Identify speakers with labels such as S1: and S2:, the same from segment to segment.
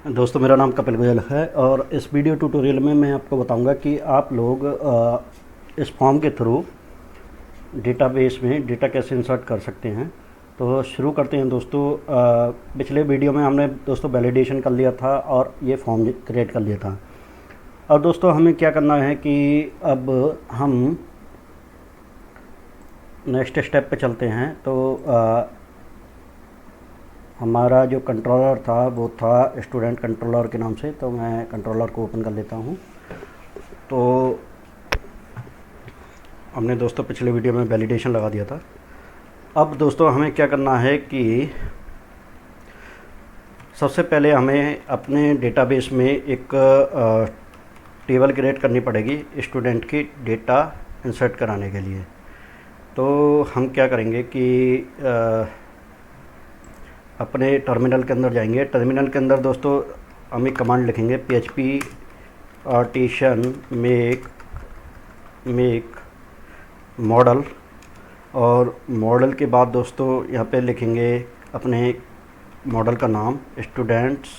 S1: दोस्तों, मेरा नाम कपिल गोयल है और इस वीडियो ट्यूटोरियल में मैं आपको बताऊंगा कि आप लोग इस फॉर्म के थ्रू डेटाबेस में डेटा कैसे इंसर्ट कर सकते हैं। तो शुरू करते हैं दोस्तों। पिछले वीडियो में हमने दोस्तों वैलिडेशन कर लिया था और ये फॉर्म क्रिएट कर लिया था। अब दोस्तों हमें क्या करना है कि अब हम नेक्स्ट स्टेप पे चलते हैं। तो हमारा जो कंट्रोलर था वो था स्टूडेंट कंट्रोलर के नाम से, तो मैं कंट्रोलर को ओपन कर लेता हूँ। तो हमने दोस्तों पिछले वीडियो में वैलिडेशन लगा दिया था। अब दोस्तों हमें क्या करना है कि सबसे पहले हमें अपने डेटाबेस में एक टेबल क्रिएट करनी पड़ेगी स्टूडेंट की डेटा इंसर्ट कराने के लिए। तो हम क्या करेंगे कि अपने टर्मिनल के अंदर जाएंगे। टर्मिनल के अंदर दोस्तों हम एक कमांड लिखेंगे php आर्टिशन मेक मॉडल, और मॉडल के बाद दोस्तों यहाँ पे लिखेंगे अपने मॉडल का नाम स्टूडेंट्स,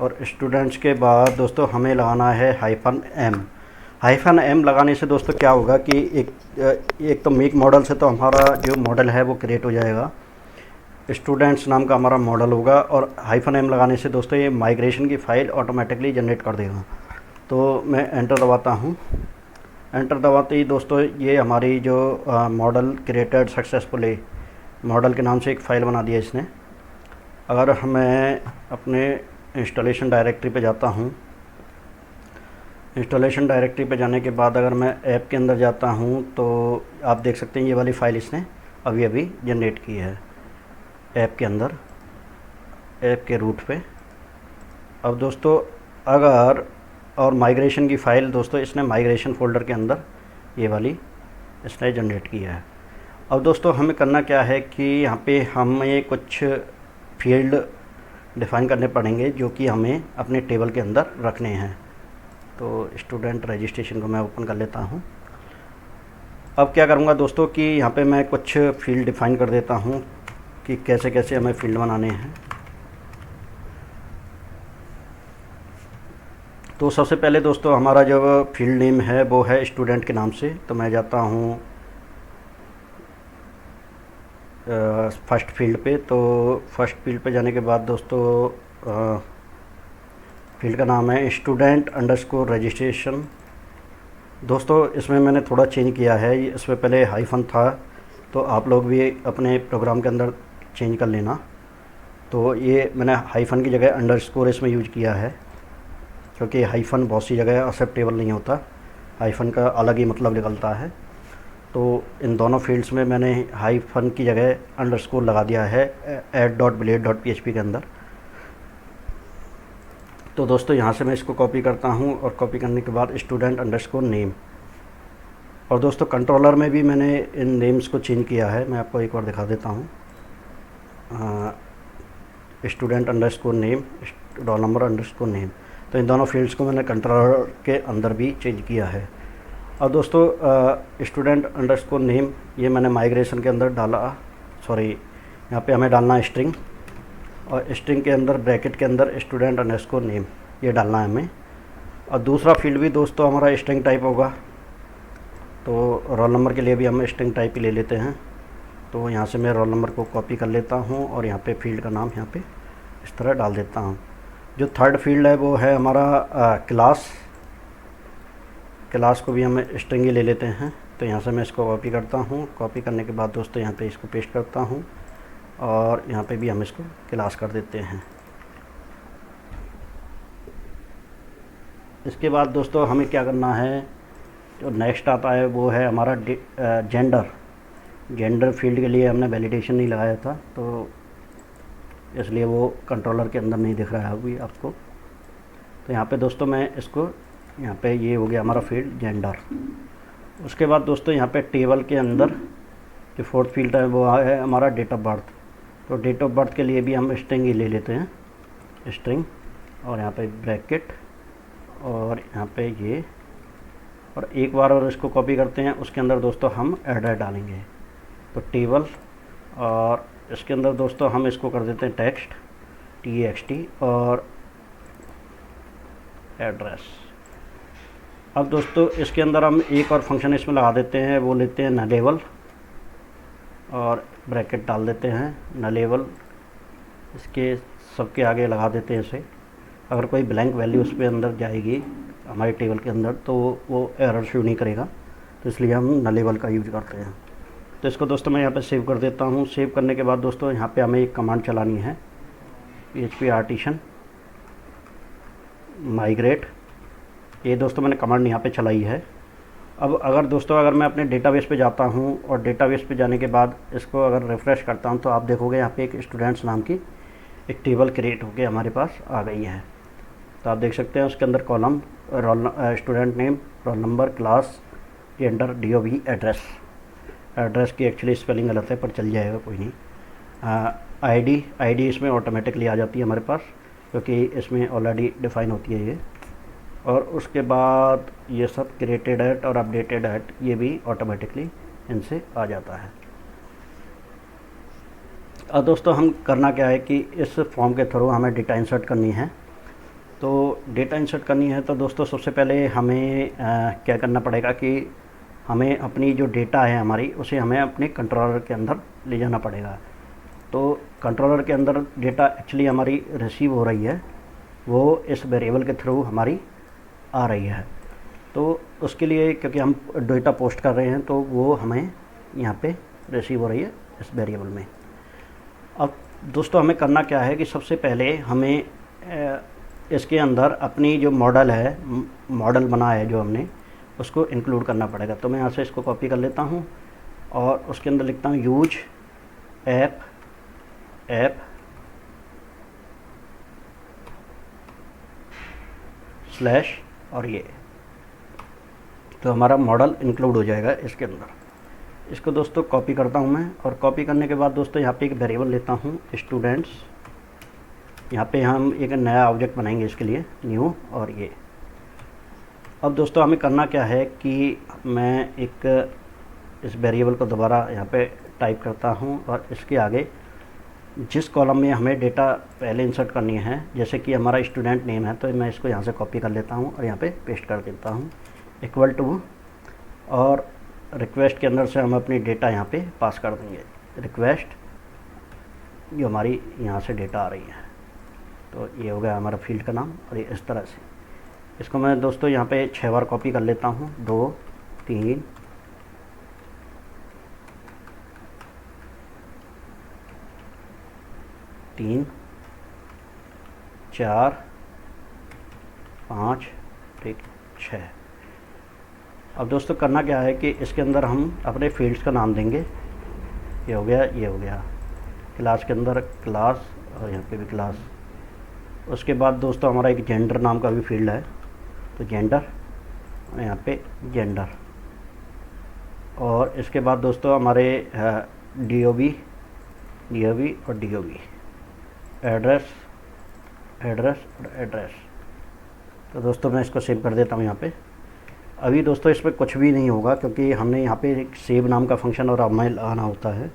S1: और स्टूडेंट्स के बाद दोस्तों हमें लगाना है हाइफन एम लगाने से दोस्तों क्या होगा कि एक तो मेक मॉडल से तो हमारा जो मॉडल है वो क्रिएट हो जाएगा, स्टूडेंट्स नाम का हमारा मॉडल होगा, और हाइफन एम लगाने से दोस्तों ये माइग्रेशन की फ़ाइल ऑटोमेटिकली जनरेट कर देगा। तो मैं एंटर दबाता हूँ। एंटर दबाते ही दोस्तों ये हमारी जो मॉडल क्रिएटेड सक्सेसफुली, मॉडल के नाम से एक फ़ाइल बना दिया इसने। अगर मैं अपने इंस्टॉलेशन डायरेक्टरी पे जाता हूँ, इंस्टॉलेशन डायरेक्टरी पे जाने के बाद अगर मैं ऐप के अंदर जाता हूँ तो आप देख सकते हैं ये वाली फ़ाइल इसने अभी जनरेट की है ऐप के अंदर, ऐप के रूट पे। अब दोस्तों अगर और माइग्रेशन की फ़ाइल दोस्तों इसने माइग्रेशन फ़ोल्डर के अंदर ये वाली इसने जनरेट की है। अब दोस्तों हमें करना क्या है कि यहाँ पे हमें कुछ फील्ड डिफ़ाइन करने पड़ेंगे जो कि हमें अपने टेबल के अंदर रखने हैं। तो स्टूडेंट रजिस्ट्रेशन को मैं ओपन कर लेता हूँ। अब क्या करूँगा दोस्तों कि यहाँ पे मैं कुछ फील्ड डिफ़ाइन कर देता हूँ कि कैसे कैसे हमें फील्ड बनाने हैं। तो सबसे पहले दोस्तों हमारा जो फील्ड नेम है वो है स्टूडेंट के नाम से, तो मैं जाता हूँ फर्स्ट फील्ड पे। तो फर्स्ट फील्ड पे जाने के बाद दोस्तों फील्ड का नाम है स्टूडेंट अंडरस्कोर रजिस्ट्रेशन। दोस्तों इसमें मैंने थोड़ा चेंज किया है, इसमें पहले हाइफन था, तो आप लोग भी अपने प्रोग्राम के अंदर चेंज कर लेना। तो ये मैंने हाइफन की जगह अंडरस्कोर इसमें यूज किया है, क्योंकि हाइफन बहुत सी जगह एक्सेप्टेबल नहीं होता, हाइफन का अलग ही मतलब निकलता है। तो इन दोनों फील्ड्स में मैंने हाइफन की जगह अंडरस्कोर लगा दिया है add.blade.php के अंदर। तो दोस्तों यहाँ से मैं इसको कॉपी करता हूँ, और कॉपी करने के बाद स्टूडेंट अंडरस्कोर नेम, और दोस्तों कंट्रोलर में भी मैंने इन नेम्स को चेंज किया है, मैं आपको एक बार दिखा देता हूँ। Student underscore name, roll number underscore name, तो इन दोनों फील्ड्स को मैंने कंट्रोलर के अंदर भी चेंज किया है। अब दोस्तों स्टूडेंट अंडरस्कोर नेम ये मैंने माइग्रेशन के अंदर डाला, सॉरी यहाँ पे हमें डालना है स्ट्रिंग, और स्ट्रिंग के अंदर ब्रैकेट के अंदर स्टूडेंट अंडरस्कोर नेम ये डालना है हमें। और दूसरा फील्ड भी दोस्तों हमारा स्ट्रिंग टाइप होगा, तो रोल नंबर के लिए भी हम स्ट्रिंग टाइप ही ले लेते हैं। तो यहाँ से मैं रोल नंबर को कॉपी कर लेता हूँ और यहाँ पे फील्ड का नाम यहाँ पे इस तरह डाल देता हूँ। जो थर्ड फील्ड है वो है हमारा क्लास को भी हम स्ट्रिंग ही ले लेते हैं। तो यहाँ से मैं इसको कॉपी करता हूँ, कॉपी करने के बाद दोस्तों यहाँ पे इसको पेस्ट करता हूँ, और यहाँ पे भी हम इसको क्लास कर देते हैं। इसके बाद दोस्तों हमें क्या करना है, जो नेक्स्ट आता है वो है हमारा जेंडर फील्ड के लिए हमने वैलिडेशन नहीं लगाया था, तो इसलिए वो कंट्रोलर के अंदर नहीं दिख रहा है अभी आपको। तो यहाँ पे दोस्तों मैं इसको यहाँ पे ये हो गया हमारा फील्ड जेंडर। उसके बाद दोस्तों यहाँ पे टेबल के अंदर जो फोर्थ फील्ड है वो है हमारा डेट ऑफ बर्थ। तो डेट ऑफ बर्थ के लिए भी हम स्ट्रिंग ही ले लेते हैं, स्ट्रिंग, और यहाँ पे ब्रैकेट, और यहाँ पे ये, और एक बार और इसको कॉपी करते हैं, उसके अंदर दोस्तों हम एड्रेस डालेंगे। तो टेबल, और इसके अंदर दोस्तों हम इसको कर देते हैं टेक्स्ट, txt और एड्रेस। अब दोस्तों इसके अंदर हम एक और फंक्शन इसमें लगा देते हैं, वो लेते हैं नलेबल और ब्रैकेट डाल देते हैं नलेबल, इसके सबके आगे लगा देते हैं इसे। अगर कोई ब्लैंक वैल्यू उस पे अंदर जाएगी हमारे टेबल के अंदर तो वो एरर शो नहीं करेगा, तो इसलिए हम नलेबल का यूज करते हैं। तो इसको दोस्तों मैं यहाँ पे सेव कर देता हूँ। सेव करने के बाद दोस्तों यहाँ पे हमें एक कमांड चलानी है, php आर्टिसन माइग्रेट। ये दोस्तों मैंने कमांड यहाँ पे चलाई है। अब अगर मैं अपने डेटाबेस पे जाता हूँ और डेटाबेस पे जाने के बाद इसको अगर रिफ़्रेश करता हूँ तो आप देखोगे यहाँ पे एक स्टूडेंट्स नाम की एक टेबल क्रिएट होके हमारे पास आ गई है। तो आप देख सकते हैं उसके अंदर column student name, roll number, class, gender, DOB, address की एक्चुअली स्पेलिंग गलत है पर चल जाएगा, कोई नहीं। आईडी इसमें ऑटोमेटिकली आ जाती है हमारे पास क्योंकि इसमें ऑलरेडी डिफ़ाइन होती है ये। और उसके बाद ये सब क्रिएटेड एट और अपडेटेड एट ये भी ऑटोमेटिकली इनसे आ जाता है। अब दोस्तों हम करना क्या है कि इस फॉर्म के थ्रू हमें डेटा इंसर्ट करनी है। तो डेटा इंसर्ट करनी है तो दोस्तों सबसे पहले हमें क्या करना पड़ेगा कि हमें अपनी जो डेटा है हमारी उसे हमें अपने कंट्रोलर के अंदर ले जाना पड़ेगा। तो कंट्रोलर के अंदर डेटा एक्चुअली हमारी रिसीव हो रही है, वो इस वेरिएबल के थ्रू हमारी आ रही है। तो उसके लिए क्योंकि हम डेटा पोस्ट कर रहे हैं तो वो हमें यहाँ पे रिसीव हो रही है इस वेरिएबल में। अब दोस्तों हमें करना क्या है कि सबसे पहले हमें इसके अंदर अपनी जो मॉडल बना है जो हमने उसको इंक्लूड करना पड़ेगा। तो मैं यहाँ से इसको कॉपी कर लेता हूँ और उसके अंदर लिखता हूँ यूज ऐप स्लैश और ये, तो हमारा मॉडल इंक्लूड हो जाएगा इसके अंदर। इसको दोस्तों कॉपी करता हूँ मैं और कॉपी करने के बाद दोस्तों यहाँ पे एक वेरिएबल लेता हूँ स्टूडेंट्स। यहाँ पे हम एक नया ऑब्जेक्ट बनाएंगे इसके लिए, न्यू और ये। अब दोस्तों हमें करना क्या है कि मैं इस वेरिएबल को दोबारा यहाँ पे टाइप करता हूँ और इसके आगे जिस कॉलम में हमें डेटा पहले इंसर्ट करनी है, जैसे कि हमारा स्टूडेंट नेम है तो मैं इसको यहाँ से कॉपी कर लेता हूँ और यहाँ पे पेस्ट कर देता हूँ इक्वल टू, और रिक्वेस्ट के अंदर से हम अपनी डेटा यहाँ पे पास कर देंगे, रिक्वेस्ट जो हमारी यहाँ से डेटा आ रही है। तो ये हो गया हमारा फील्ड का नाम। और ये इस तरह से इसको मैं दोस्तों यहाँ पे 6 बार कॉपी कर लेता हूँ, 2 3 3 4 5 ठीक 6। अब दोस्तों करना क्या है कि इसके अंदर हम अपने फील्ड्स का नाम देंगे। ये हो गया क्लास के अंदर क्लास और यहाँ पे भी क्लास। उसके बाद दोस्तों हमारा एक जेंडर नाम का भी फील्ड है, तो जेंडर और यहाँ पे जेंडर। और इसके बाद दोस्तों हमारे DOB और DOB, एड्रेस और एड्रेस। तो दोस्तों मैं इसको सेव कर देता हूँ यहाँ पे। अभी दोस्तों इस पर कुछ भी नहीं होगा क्योंकि हमने यहाँ पे एक सेव नाम का फंक्शन और हमें लगाना होता है।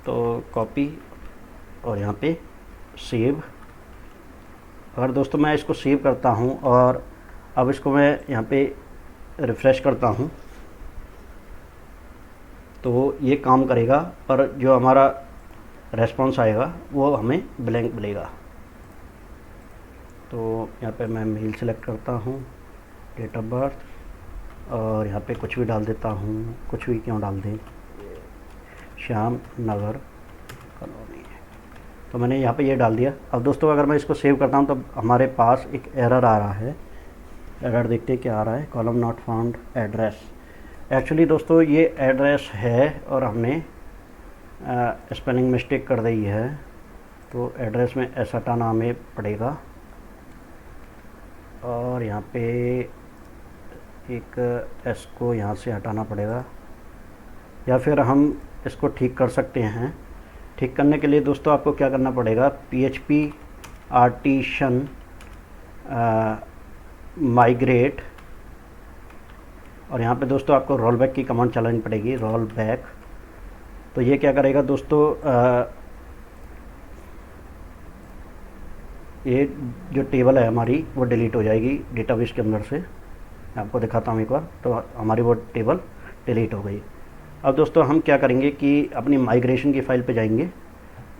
S1: तो कॉपी और यहाँ पे सेव। अगर दोस्तों मैं इसको सेव करता हूँ और अब इसको मैं यहाँ पे रिफ़्रेश करता हूँ तो ये काम करेगा, पर जो हमारा रेस्पॉन्स आएगा वो हमें ब्लैंक मिलेगा। तो यहाँ पे मैं मेल सेलेक्ट करता हूँ, डेट ऑफ बर्थ और यहाँ पे कुछ भी डाल देता हूँ, कुछ भी क्यों डाल दें, श्याम नगर कॉलोनी। तो मैंने यहाँ पे ये डाल दिया। अब दोस्तों अगर मैं इसको सेव करता हूँ तो हमारे पास एक एरर आ रहा है। एरर देखते हैं क्या आ रहा है, column not found address. Actually दोस्तों ये एड्रेस है और हमने स्पेलिंग मिस्टेक कर दी है, तो एड्रेस में एस हटाना हमें पड़ेगा और यहाँ पे एक एस को यहाँ से हटाना पड़ेगा, या फिर हम इसको ठीक कर सकते हैं। ठीक करने के लिए दोस्तों आपको क्या करना पड़ेगा, PHP आर्टिसन माइग्रेट, और यहाँ पे दोस्तों आपको रोल बैक की कमांड चलानी पड़ेगी, रोल बैक। तो ये क्या करेगा दोस्तों, ये जो टेबल है हमारी वो डिलीट हो जाएगी डेटाबेस के अंदर से। मैं आपको दिखाता हूँ एक बार, तो हमारी वो टेबल डिलीट हो गई। अब दोस्तों हम क्या करेंगे कि अपनी माइग्रेशन की फ़ाइल पे जाएंगे,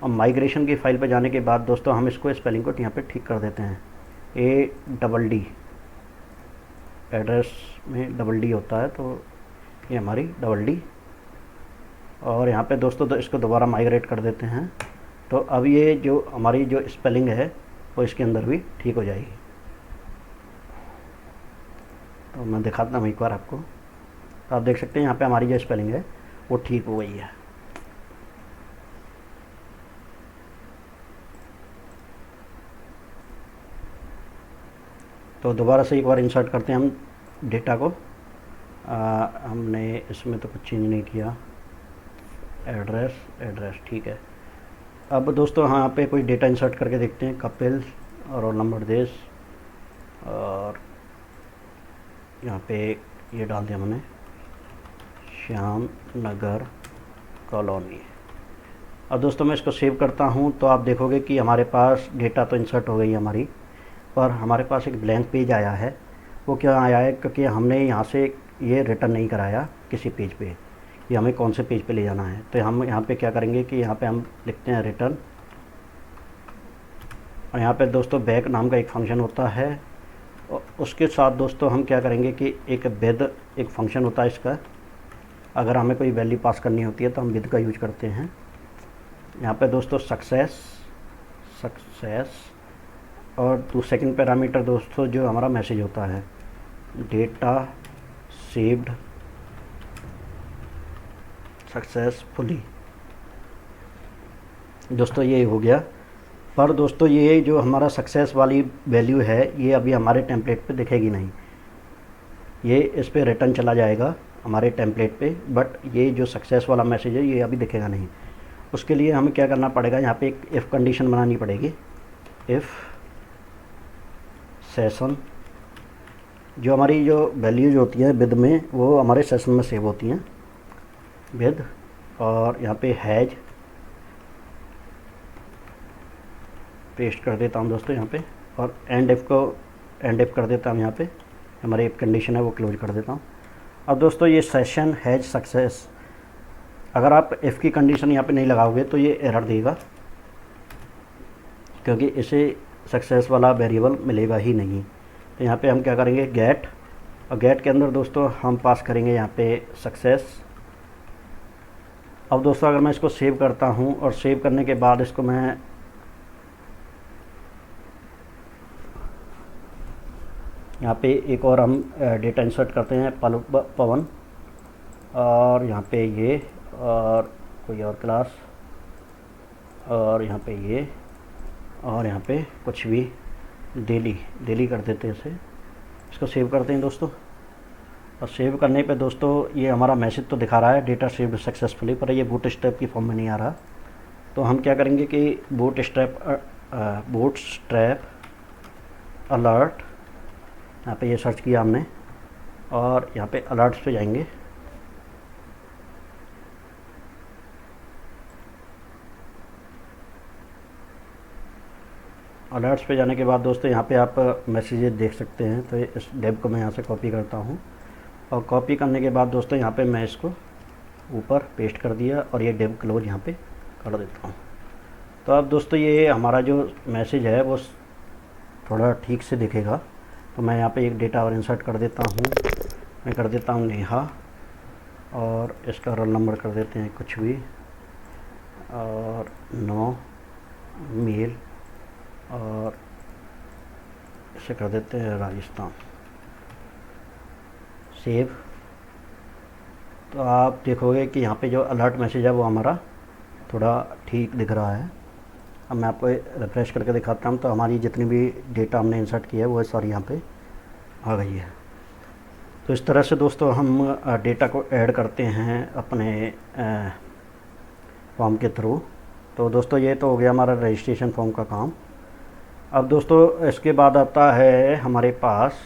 S1: और माइग्रेशन की फ़ाइल पे जाने के बाद दोस्तों हम इसको स्पेलिंग को यहाँ पे ठीक कर देते हैं। ADD, एड्रेस में डबल डी होता है, तो ये हमारी डबल डी, और यहाँ पे दोस्तों तो इसको दोबारा माइग्रेट कर देते हैं। तो अब ये जो हमारी जो स्पेलिंग है वो इसके अंदर भी ठीक हो जाएगी। तो मैं दिखाता हूँ एक बार आपको, तो आप देख सकते हैं यहाँ पे हमारी जो स्पेलिंग है वो ठीक हो गई है। तो दोबारा से एक बार इंसर्ट करते हैं हम डेटा को। हमने इसमें तो कुछ चेंज नहीं किया, एड्रेस ठीक है। अब दोस्तों यहाँ पे कोई डेटा इंसर्ट करके देखते हैं, कपिल और रोल नंबर देश, और यहाँ पे ये डाल दिया मैंने, श्याम नगर कॉलोनी। अब दोस्तों मैं इसको सेव करता हूँ, तो आप देखोगे कि हमारे पास डेटा तो इंसर्ट हो गई हमारी, पर हमारे पास एक ब्लैंक पेज आया है। वो क्यों आया है? क्योंकि हमने यहाँ से ये रिटर्न नहीं कराया किसी पेज पे कि हमें कौन से पेज पे ले जाना है। तो हम यहाँ पे क्या करेंगे कि यहाँ पे हम लिखते हैं रिटर्न, और यहाँ पे दोस्तों बैक नाम का एक फंक्शन होता है, और उसके साथ दोस्तों हम क्या करेंगे कि एक विद एक फंक्शन होता है इसका। अगर हमें कोई वैल्यू पास करनी होती है तो हम विद का यूज करते हैं। यहाँ पे दोस्तों सक्सेस, और सेकंड पैरामीटर दोस्तों जो हमारा मैसेज होता है, डेटा सेव्ड सक्सेसफुली। दोस्तों ये हो गया। पर दोस्तों ये जो हमारा सक्सेस वाली वैल्यू है ये अभी हमारे टेम्पलेट पे दिखेगी नहीं, ये इस पे रिटर्न चला जाएगा हमारे टेम्पलेट पे, बट ये जो सक्सेस वाला मैसेज है ये अभी दिखेगा नहीं। उसके लिए हमें क्या करना पड़ेगा, यहाँ पे एक इफ़ कंडीशन बनानी पड़ेगी। इफ़ सेशन, जो हमारी जो वैल्यूज होती हैं विद में वो हमारे सेशन में सेव होती हैं, विद, और यहाँ पे हैज पेस्ट कर देता हूँ दोस्तों यहाँ पे, और एंड इफ कर देता हूँ यहाँ पे, हमारी एक कंडीशन है वो क्लोज कर देता हूँ। अब दोस्तों ये सेशन हैज सक्सेस, अगर आप इफ़ की कंडीशन यहाँ पे नहीं लगाओगे तो ये एरर देगा, क्योंकि इसे सक्सेस वाला वेरिएबल मिलेगा ही नहीं। तो यहाँ पे हम क्या करेंगे, गेट, और गेट के अंदर दोस्तों हम पास करेंगे यहाँ पे सक्सेस। अब दोस्तों अगर मैं इसको सेव करता हूँ, और सेव करने के बाद इसको मैं यहाँ पे एक और हम डेटा इंसर्ट करते हैं, पवन, और यहाँ पे ये, और कोई और क्लास, और यहाँ पे ये, और यहाँ पे कुछ भी डेली कर देते हैं इसे। इसको सेव करते हैं दोस्तों, और सेव करने पे दोस्तों ये हमारा मैसेज तो दिखा रहा है डेटा सेव्ड सक्सेसफुली, पर ये बूट स्ट्रैप की फॉर्म में नहीं आ रहा। तो हम क्या करेंगे कि बूट स्ट्रैप अलर्ट, यहाँ पे ये सर्च किया हमने, और यहाँ पे अलर्ट्स पे जाएंगे। अलर्ट्स पे जाने के बाद दोस्तों यहाँ पे आप मैसेजेस देख सकते हैं। तो इस डेब को मैं यहाँ से कॉपी करता हूँ, और कॉपी करने के बाद दोस्तों यहाँ पे मैं इसको ऊपर पेस्ट कर दिया, और ये डेब क्लोज यहाँ पे कर देता हूँ। तो अब दोस्तों ये हमारा जो मैसेज है वो थोड़ा ठीक से दिखेगा। तो मैं यहाँ पे एक डेटा और इंसर्ट कर देता हूँ, मैं कर देता हूँ नेहा, और इसका रोल नंबर कर देते हैं कुछ भी, और 9 मेल, और इसे कर देते हैं राजस्थान, सेव। तो आप देखोगे कि यहाँ पे जो अलर्ट मैसेज है वो हमारा थोड़ा ठीक दिख रहा है। अब मैं आपको रिफ्रेश करके दिखाता हूँ, तो हमारी जितनी भी डेटा हमने इंसर्ट किया है वो सारी यहाँ पे आ गई है। तो इस तरह से दोस्तों हम डेटा को ऐड करते हैं अपने फॉर्म के थ्रू। तो दोस्तों ये तो हो गया हमारा रजिस्ट्रेशन फॉर्म का काम। अब दोस्तों इसके बाद आता है हमारे पास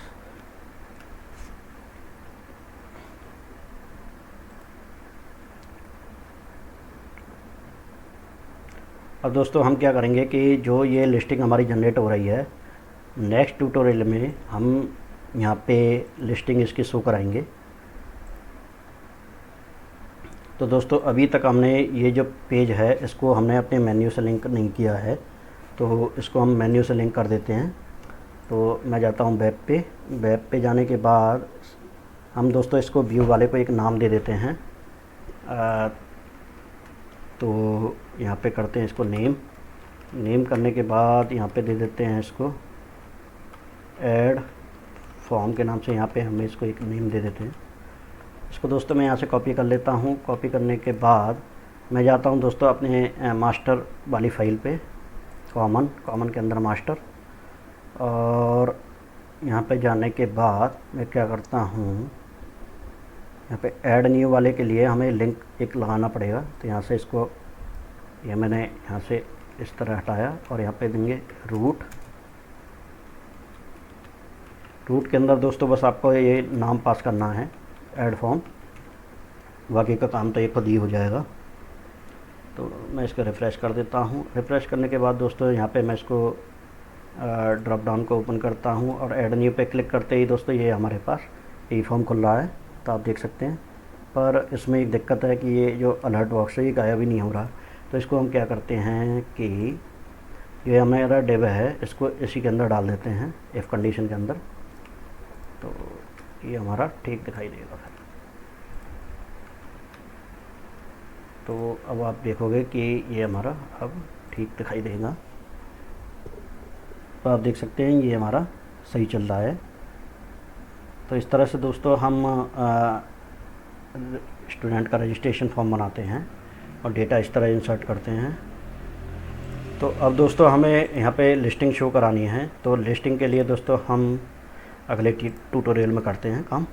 S1: अब दोस्तों हम क्या करेंगे कि जो ये लिस्टिंग हमारी जनरेट हो रही है, नेक्स्ट ट्यूटोरियल में हम यहाँ पे लिस्टिंग इसकी शो कराएंगे। तो दोस्तों अभी तक हमने ये जो पेज है इसको हमने अपने मेन्यू से लिंक नहीं किया है, तो इसको हम मेन्यू से लिंक कर देते हैं। तो मैं जाता हूँ वेब पे जाने के बाद हम दोस्तों इसको व्यू वाले को एक नाम दे देते हैं। तो यहाँ पे करते हैं इसको नेम करने के बाद यहाँ पे दे देते हैं इसको ऐड फॉर्म के नाम से। यहाँ पे हमें इसको एक नेम दे देते हैं। इसको दोस्तों मैं यहाँ से कॉपी कर लेता हूँ। कॉपी करने के बाद मैं जाता हूँ दोस्तों अपने मास्टर वाली फ़ाइल पे, कॉमन के अंदर मास्टर, और यहाँ पे जाने के बाद मैं क्या करता हूँ, यहाँ पे ऐड न्यू वाले के लिए हमें लिंक एक लगाना पड़ेगा। तो यहाँ से इसको ये मैंने यहाँ से इस तरह हटाया और यहाँ पे देंगे रूट के अंदर दोस्तों बस आपको ये नाम पास करना है ऐड फॉर्म, बाकी का काम तो ये खुद ही हो जाएगा। तो मैं इसको रिफ़्रेश कर देता हूँ। रिफ़्रेश करने के बाद दोस्तों यहाँ पे मैं इसको ड्रॉप डाउन को ओपन करता हूँ और ऐड न्यू पे क्लिक करते ही दोस्तों ये हमारे पास ई फॉर्म खुल रहा है, तो आप देख सकते हैं। पर इसमें एक दिक्कत है कि ये जो अलर्ट बॉक्स है ये गायब ही नहीं हो रहा। तो इसको हम क्या करते हैं कि ये हमारा डिव है इसको इसी के अंदर डाल देते हैं, इफ़ कंडीशन के अंदर, तो ये हमारा ठीक दिखाई देगा फिर। तो अब आप देखोगे कि ये हमारा अब ठीक दिखाई देगा। तो आप देख सकते हैं ये हमारा सही चल रहा है। तो इस तरह से दोस्तों हम स्टूडेंट का रजिस्ट्रेशन फॉर्म बनाते हैं और डेटा इस तरह इंसर्ट करते हैं। तो अब दोस्तों हमें यहाँ पे लिस्टिंग शो करानी है। तो लिस्टिंग के लिए दोस्तों हम अगले ट्यूटोरियल में करते हैं काम।